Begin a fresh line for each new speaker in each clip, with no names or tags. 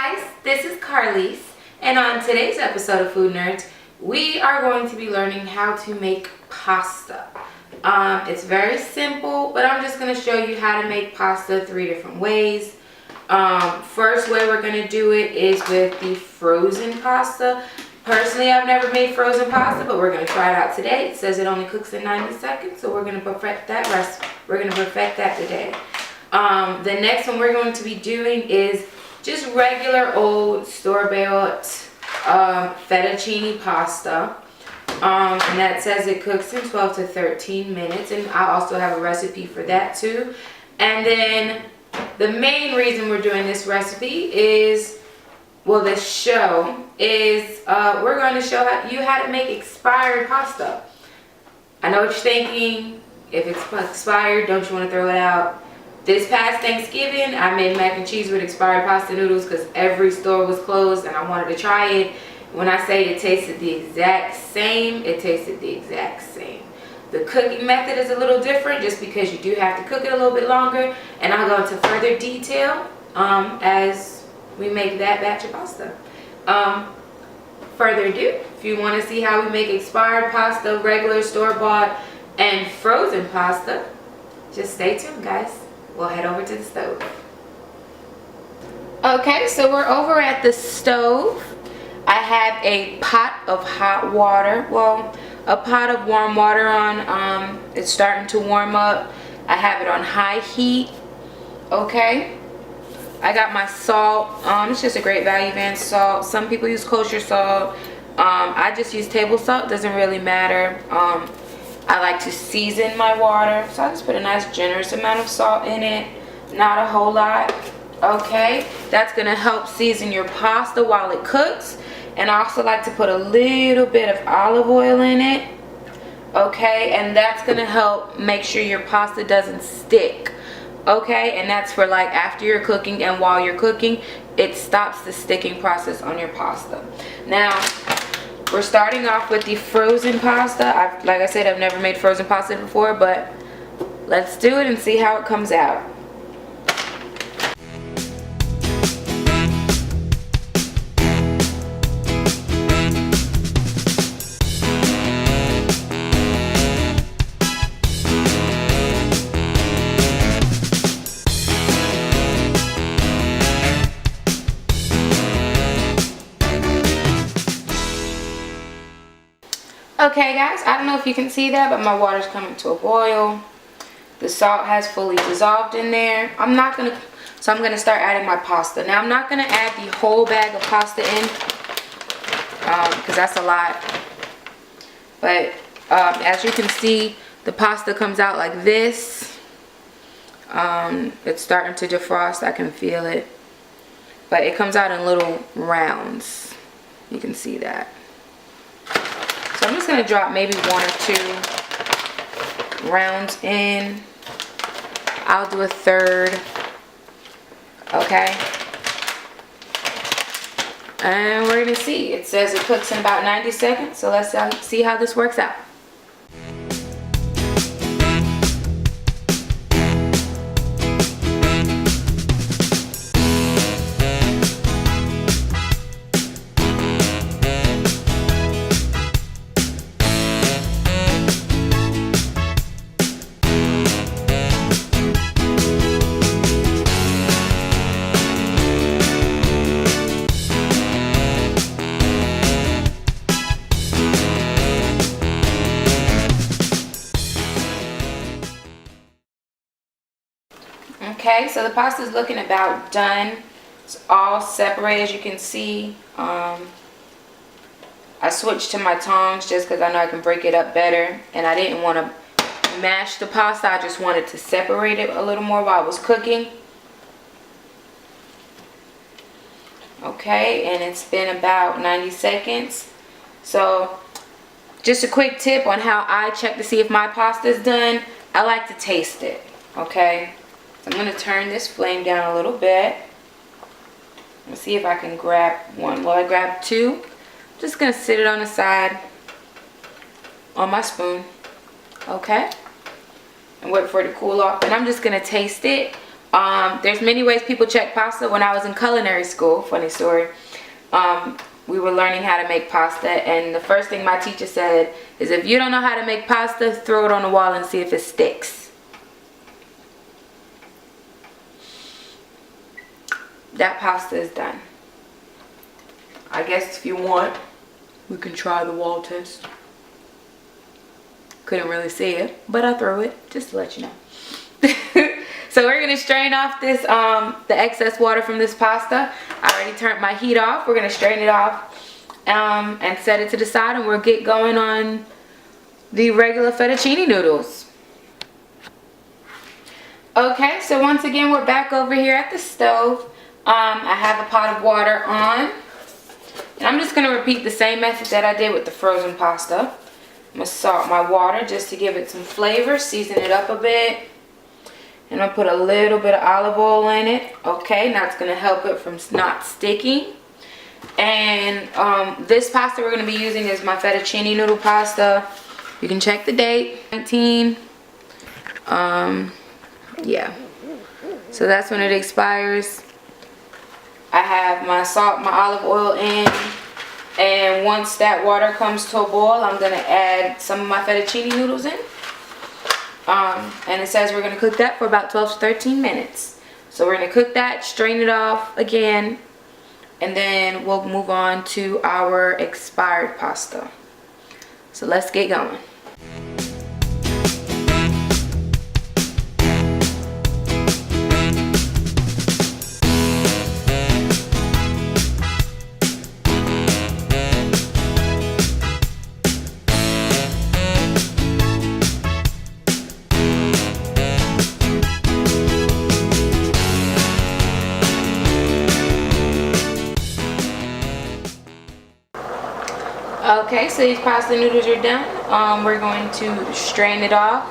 guys, this is Carlise, and on today's episode of Food Nerds, we are going to be learning how to make pasta. It's very simple, but I'm just going to show you how to make pasta 3 different ways. First way we're going to do it is with the frozen pasta. Personally, I've never made frozen pasta, but we're going to try it out today. It says it only cooks in 90 seconds, so we're going to perfect that recipe. We're going to perfect that today. The next one we're going to be doing is just regular old store-bought fettuccine pasta. And that says it cooks in 12 to 13 minutes. And I also have a recipe for that too. And then the main reason we're doing this recipe is, well, this show is, we're going to show you how to make expired pasta. I know what you're thinking. If it's expired, don't you want to throw it out? This past Thanksgiving, I made mac and cheese with expired pasta noodles because every store was closed and I wanted to try it. When I say it tasted the exact same, it tasted the exact same. The cooking method is a little different just because you do have to cook it a little bit longer, and I'll go into further detail as we make that batch of pasta. Further ado, if you want to see how we make expired pasta, regular store-bought, and frozen pasta, just stay tuned, guys. We'll head over to the stove. Okay, so we're over at the stove. I have a pot of hot water. Well, a pot of warm water on. It's starting to warm up. I have it on high heat. Okay. I got my salt. It's just a Great Value brand salt. Some people use kosher salt. I just use table salt. Doesn't really matter. I like to season my water, so I just put a nice generous amount of salt in it, not a whole lot. Okay, that's gonna help season your pasta while it cooks. And I also like to put a little bit of olive oil in it. Okay, and that's gonna help make sure your pasta doesn't stick. Okay, and that's for like after you're cooking and while you're cooking, it stops the sticking process on your pasta. Now, we're starting off with the frozen pasta. Like I said, I've never made frozen pasta before, but let's do it and see how it comes out. Okay guys, I don't know if you can see that, but my water's coming to a boil. The salt has fully dissolved in there. I'm gonna start adding my pasta. Now I'm not gonna add the whole bag of pasta in because that's a lot. But as you can see, the pasta comes out like this. It's starting to defrost, I can feel it. But it comes out in little rounds. You can see that. So I'm just going to drop maybe 1 or 2 rounds in. I'll do a third. Okay. And we're going to see. It says it cooks in about 90 seconds. So let's see how this works out. Okay, so the pasta is looking about done. It's all separated, as you can see. I switched to my tongs just because I know I can break it up better, and I didn't want to mash the pasta. I just wanted to separate it a little more while I was cooking. Okay, and it's been about 90 seconds. So just a quick tip on how I check to see if my pasta is done. I like to taste it. Okay, so I'm going to turn this flame down a little bit. Let's see if I can grab one. Well, I grabbed 2. I'm just going to sit it on the side on my spoon. Okay, and wait for it to cool off. And I'm just going to taste it There's many ways people check pasta. When I was in culinary school, funny story, we were learning how to make pasta, and the first thing my teacher said is, if you don't know how to make pasta, throw it on the wall and see if it sticks. That pasta is done. I guess if you want, we can try the wall test. Couldn't really see it, but I threw it just to let you know. So we're gonna strain off this the excess water from this pasta. I already turned my heat off. We're gonna strain it off and set it to the side, and we'll get going on the regular fettuccine noodles. Okay, so once again we're back over here at the stove. I have a pot of water on, and I'm just gonna repeat the same method that I did with the frozen pasta. I'm gonna salt my water just to give it some flavor, season it up a bit. And I'll put a little bit of olive oil in it. Okay, now it's gonna help it from not sticking. And this pasta we're gonna be using is my fettuccine noodle pasta. You can check the date, 19. Yeah. So that's when it expires. I have my salt, my olive oil in. And once that water comes to a boil, I'm gonna add some of my fettuccine noodles in. And it says we're going to cook that for about 12 to 13 minutes. So we're going to cook that, strain it off again, and then we'll move on to our expired pasta. So let's get going. Okay, so these pasta noodles are done. We're going to strain it off,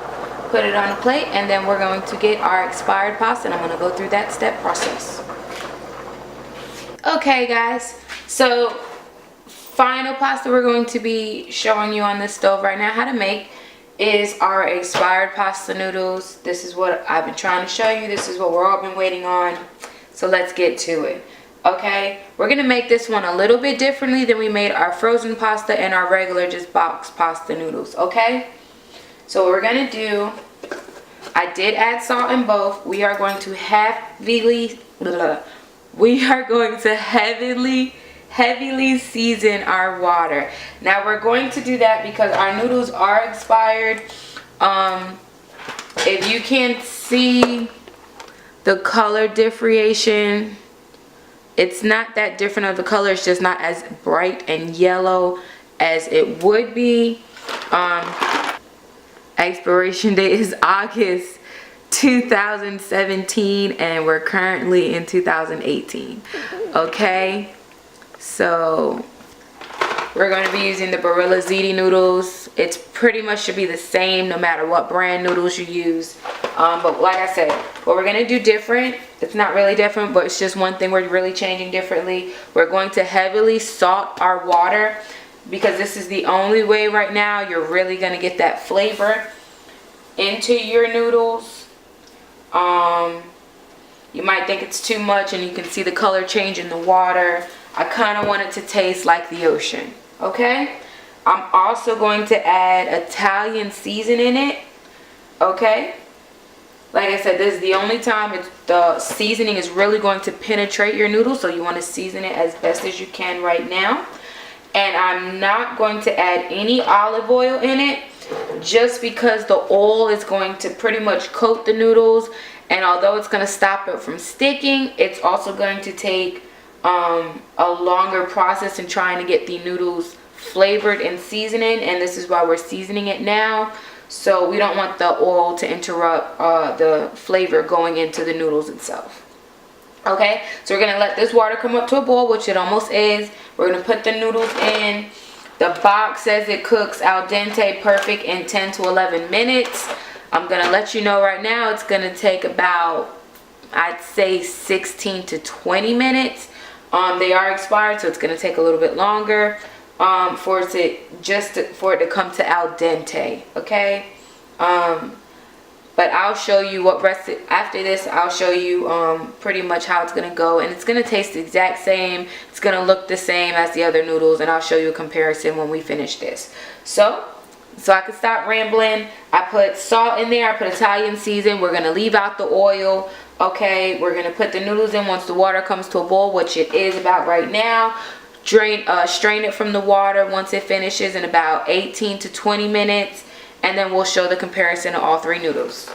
put it on a plate, and then we're going to get our expired pasta, and I'm going to go through that step process. Okay guys, so final pasta we're going to be showing you on this stove right now how to make is our expired pasta noodles. This is what I've been trying to show you. This is what we're all been waiting on. So let's get to it. Okay, we're gonna make this one a little bit differently than we made our frozen pasta and our regular just box pasta noodles. Okay, so what we're gonna do, I did add salt in both. We are going to heavily season our water. Now we're going to do that because our noodles are expired. If you can't see the color differentiation, it's not that different of the color, it's just not as bright and yellow as it would be. Expiration date is August 2017 and we're currently in 2018. Okay, so we're going to be using the Barilla Ziti noodles. It's pretty much should be the same no matter what brand noodles you use. But like I said, what we're going to do different, it's not really different, but it's just one thing we're really changing differently. We're going to heavily salt our water because this is the only way right now you're really going to get that flavor into your noodles. You might think it's too much and you can see the color change in the water. I kind of want it to taste like the ocean. Okay, I'm also going to add Italian seasoning in it. Okay, like I said, this is the only time the seasoning is really going to penetrate your noodles, so you want to season it as best as you can right now. And I'm not going to add any olive oil in it just because the oil is going to pretty much coat the noodles, and although it's going to stop it from sticking, it's also going to take a longer process in trying to get the noodles flavored and seasoning, and this is why we're seasoning it now, so we don't want the oil to interrupt the flavor going into the noodles itself. Okay, so we're gonna let this water come up to a boil, which it almost is. We're gonna put the noodles in. The box says it cooks al dente perfect in 10 to 11 minutes. I'm gonna let you know right now it's gonna take about, I'd say, 16 to 20 minutes. They are expired, so it's going to take a little bit longer for it to come to al dente. Okay, But I'll show you what rest after this. I'll show you pretty much how it's gonna go, and it's gonna taste the exact same. It's gonna look the same as the other noodles, and I'll show you a comparison when we finish this. So I can stop rambling. I put salt in there. I put Italian season. We're gonna leave out the oil. Okay, we're gonna put the noodles in once the water comes to a boil, which it is about right now. Strain it from the water once it finishes in about 18 to 20 minutes. And then we'll show the comparison of all three noodles.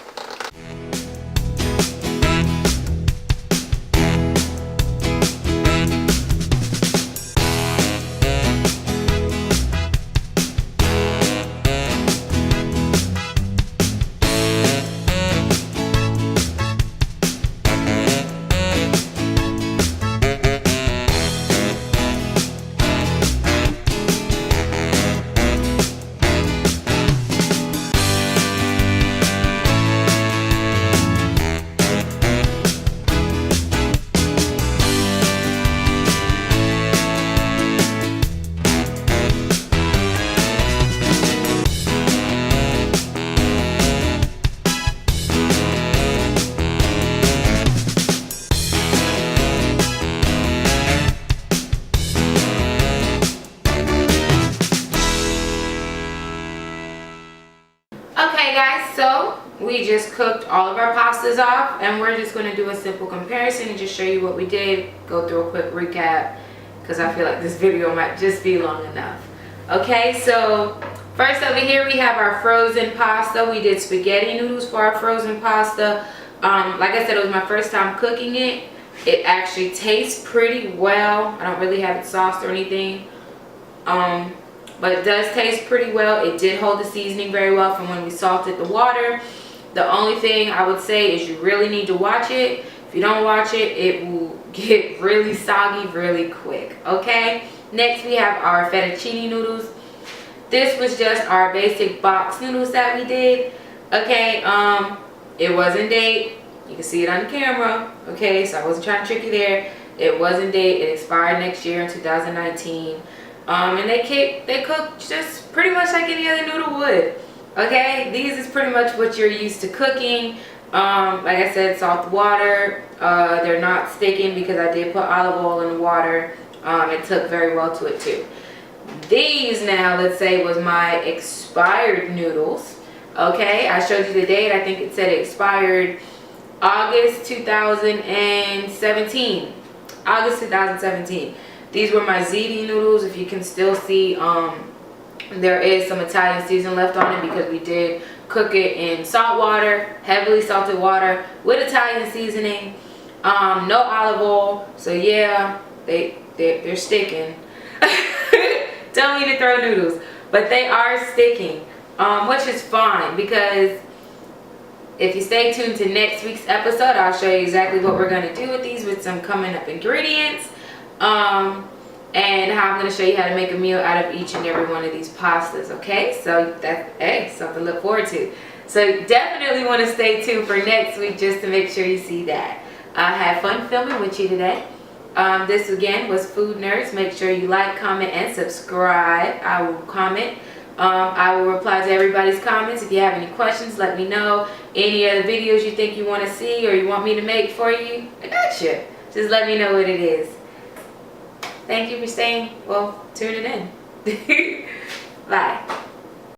Okay guys, so we just cooked all of our pastas off, and we're just going to do a simple comparison and just show you what we did, go through a quick recap, because I feel like this video might just be long enough. Okay, so first over here we have our frozen pasta. We did spaghetti noodles for our frozen pasta. Like I said, it was my first time cooking it. It actually tastes pretty well. I don't really have it sauced or anything. But it does taste pretty well. It did hold the seasoning very well from when we salted the water. The only thing I would say is you really need to watch it. If you don't watch it, it will get really soggy really quick. Okay, next we have our fettuccine noodles. This was just our basic box noodles that we did. Okay, it was in date. You can see it on the camera. Okay, so I wasn't trying to trick you there. It was in date. It expired next year in 2019. And they cook just pretty much like any other noodle would. Okay, these is pretty much what you're used to cooking. Like I said, salt water. They're not sticking because I did put olive oil in the water. It took very well to it too. These now, let's say, was my expired noodles. Okay, I showed you the date. I think it said it expired August 2017. August 2017. These were my ziti noodles. If you can still see, there is some Italian seasoning left on it because we did cook it in salt water, heavily salted water with Italian seasoning. No olive oil. So yeah, they're sticking. Don't mean to throw noodles, but they are sticking, which is fine because if you stay tuned to next week's episode, I'll show you exactly what we're going to do with these with some coming up ingredients. And how I'm going to show you how to make a meal out of each and every one of these pastas. Okay, so that's something to look forward to. So definitely want to stay tuned for next week just to make sure you see that. I had fun filming with you today. This again was Food Nerds. Make sure you like, comment, and subscribe. I will comment. I will reply to everybody's comments. If you have any questions, let me know. Any other videos you think you want to see or you want me to make for you, I got you. Just let me know what it is. Thank you for tuning in. Bye.